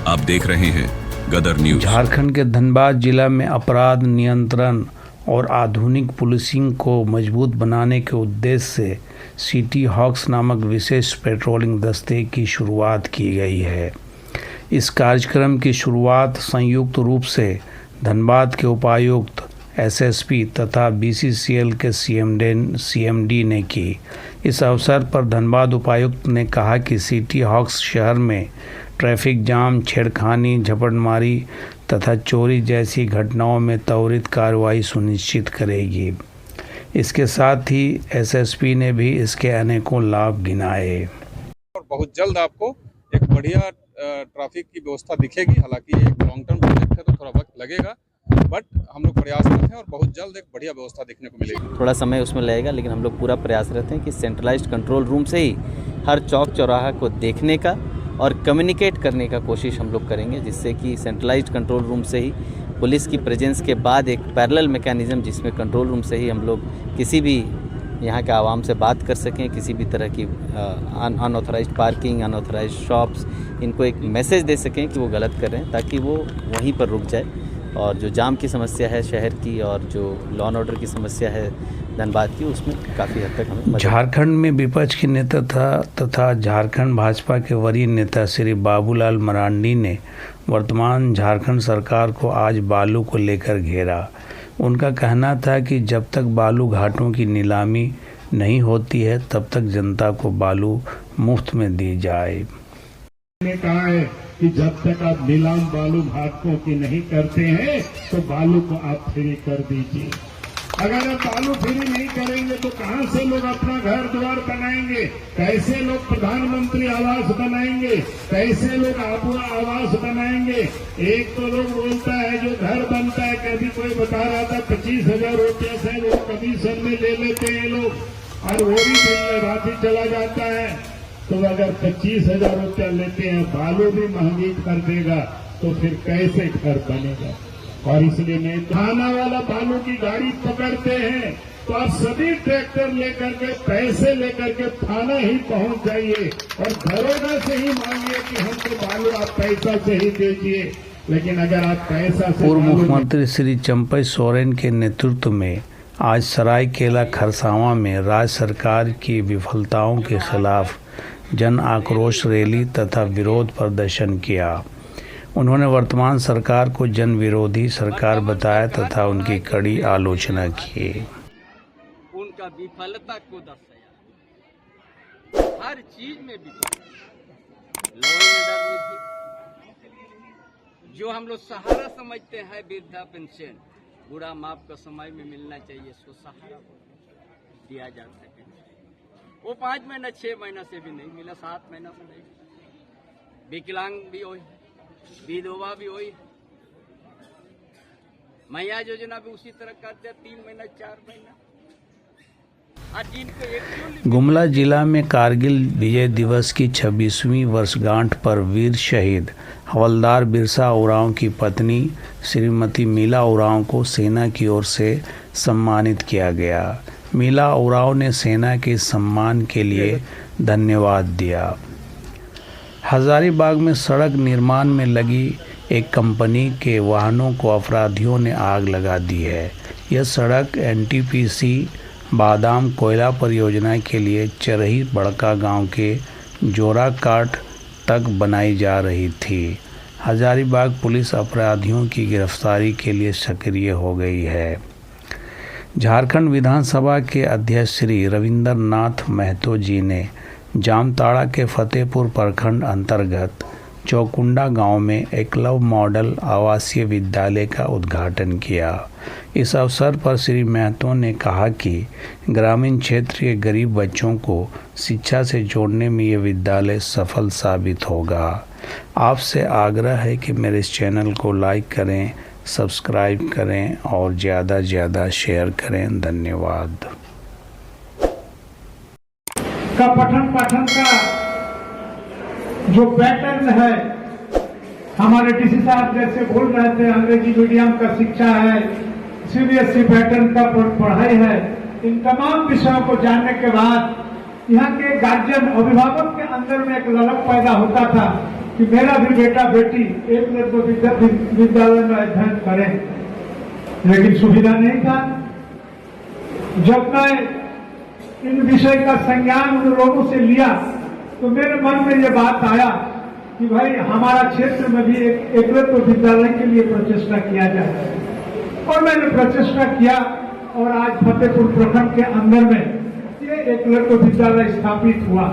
आप देख रहे हैं गदर न्यूज। झारखंड के धनबाद जिला में अपराध नियंत्रण और आधुनिक पुलिसिंग को मजबूत बनाने के उद्देश्य से सिटी हॉक्स नामक विशेष पेट्रोलिंग दस्ते की शुरुआत की गई है। इस कार्यक्रम की शुरुआत संयुक्त रूप से धनबाद के उपायुक्त, एसएसपी तथा बीसीसीएल के सीएमडी ने की। इस अवसर पर धनबाद उपायुक्त ने कहा कि सिटी हॉक्स शहर में ट्रैफिक जाम, छेड़खानी, झपटमारी तथा चोरी जैसी घटनाओं में त्वरित कार्रवाई सुनिश्चित करेगी। इसके साथ ही एसएसपी ने भी इसके अनेकों लाभ गिनाए। और बहुत जल्द आपको एक बढ़िया ट्रैफिक की व्यवस्था दिखेगी। हालांकि एक लॉन्ग टर्म प्रोजेक्ट है तो थोड़ा वक्त लगेगा, बट हम लोग प्रयासरत हैं और बहुत जल्द एक बढ़िया व्यवस्था देखने को मिलेगी। थोड़ा समय उसमें लगेगा, लेकिन हम लोग पूरा प्रयासरत हैं कि सेंट्रलाइज्ड कंट्रोल रूम से ही हर चौक चौराहा को देखने का और कम्युनिकेट करने का कोशिश हम लोग करेंगे, जिससे कि सेंट्रलाइज्ड कंट्रोल रूम से ही पुलिस की प्रेजेंस के बाद एक पैरेलल मैकेनिज्म, जिसमें कंट्रोल रूम से ही हम लोग किसी भी यहाँ के आवाम से बात कर सकें, किसी भी तरह की अनऑथराइज्ड पार्किंग, अनऑथराइज्ड शॉप्स, इनको एक मैसेज दे सकें कि वो गलत कर रहे हैं, ताकि वो वहीं पर रुक जाए। और जो जाम की समस्या है शहर की और जो लॉ एंड ऑर्डर की समस्या है धनबाद की, उसमें काफ़ी हद तक हमें झारखंड में विपक्ष के नेता तथा झारखंड भाजपा के वरीय नेता श्री बाबूलाल मरांडी ने वर्तमान झारखंड सरकार को आज बालू को लेकर घेरा। उनका कहना था कि जब तक बालू घाटों की नीलामी नहीं होती है तब तक जनता को बालू मुफ्त में दी जाए। कहा है कि जब तक आप नीलाम बालू घाटों की नहीं करते हैं तो बालू को आप फ्री कर दीजिए। अगर आप बालू फ्री नहीं करेंगे तो कहां से लोग अपना घर द्वार बनाएंगे? कैसे लोग प्रधानमंत्री आवास बनाएंगे? कैसे लोग आवास बनाएंगे? एक तो लोग बोलता है जो घर बनता है, कभी कोई बता रहा था 25,000 रुपये से वो कमीशन में ले लेते हैं लोग, और वो भी रात ही चला जाता है। तो अगर 25,000 रुपया लेते हैं, बालू भी महंगी कर देगा, तो फिर कैसे घर बनेगा? और इसलिए नहीं, थाना वाला बालू की गाड़ी पकड़ते हैं तो आप सभी ट्रैक्टर लेकर के, पैसे लेकर के थाना ही पहुंच जाइए और दरोगा से ही मांगिए कि हमको बालू आप पैसा से ही दीजिए। लेकिन अगर आप पैसा से, पूर्व मुख्यमंत्री श्री चंपई सोरेन के नेतृत्व में आज सरायकेला खरसावां में राज्य सरकार की विफलताओं के खिलाफ जन आक्रोश रैली तथा विरोध प्रदर्शन किया। उन्होंने वर्तमान सरकार को जन विरोधी सरकार बताया तथा उनकी कड़ी आलोचना की। उनका विफलता को दर्शाया, हर चीज में भी, लॉ एंड ऑर्डर में भी। जो हम लोग सहारा समझते हैं, वृद्धा पेंशन बुढ़ा माप का समय में मिलना चाहिए, इसको सहारा दिया जा सके। वो 5 महीना 6 महीना से भी नहीं मिला, 7 महीना से नहीं। विकलांग भी वही, विधवा भी वही, मैया योजना भी उसी तरह करते, 3 महीना 4 महीना। गुमला जिला में कारगिल विजय दिवस की 26वीं वर्षगांठ पर वीर शहीद हवलदार बिरसा उरांव की पत्नी श्रीमती मीला उरांव को सेना की ओर से सम्मानित किया गया। मीला उरांव ने सेना के सम्मान के लिए धन्यवाद दिया। हजारीबाग में सड़क निर्माण में लगी एक कंपनी के वाहनों को अपराधियों ने आग लगा दी है। यह सड़क एनटीपीसी बादाम कोयला परियोजना के लिए चरही बड़का गांव के जोराकाट तक बनाई जा रही थी। हजारीबाग पुलिस अपराधियों की गिरफ्तारी के लिए सक्रिय हो गई है। झारखंड विधानसभा के अध्यक्ष श्री रविंद्र नाथ महतो जी ने जामताड़ा के फतेहपुर प्रखंड अंतर्गत चौकुंडा गांव में एकलव्य मॉडल आवासीय विद्यालय का उद्घाटन किया। इस अवसर पर श्री महतो ने कहा कि ग्रामीण क्षेत्र के गरीब बच्चों को शिक्षा से जोड़ने में ये विद्यालय सफल साबित होगा। आपसे आग्रह है कि मेरे इस चैनल को लाइक करें, सब्सक्राइब करें और ज़्यादा से ज़्यादा शेयर करें। धन्यवाद। का पठन पाठन का जो पैटर्न है, हमारे डीसी साहब जैसे बोल रहे थे, अंग्रेजी मीडियम का शिक्षा है, सीबीएसई पैटर्न का पढ़ाई है। इन तमाम विषयों को जानने के बाद यहाँ के गार्जियन, अभिभावक के अंदर में एक ललक पैदा होता था कि मेरा भी बेटा बेटी एक विद्यालय में अध्ययन करें, लेकिन सुविधा नहीं था। जब मैं इन विषय का संज्ञान उन लोगों से लिया तो मेरे मन में ये बात आया कि भाई हमारा क्षेत्र में भी एक एकलव्य विद्यालय के लिए प्रचेष्टा किया जाए, और मैंने प्रचेष्टा किया और आज फतेहपुर प्रखंड के अंदर में ये एकलव्य विद्यालय स्थापित हुआ।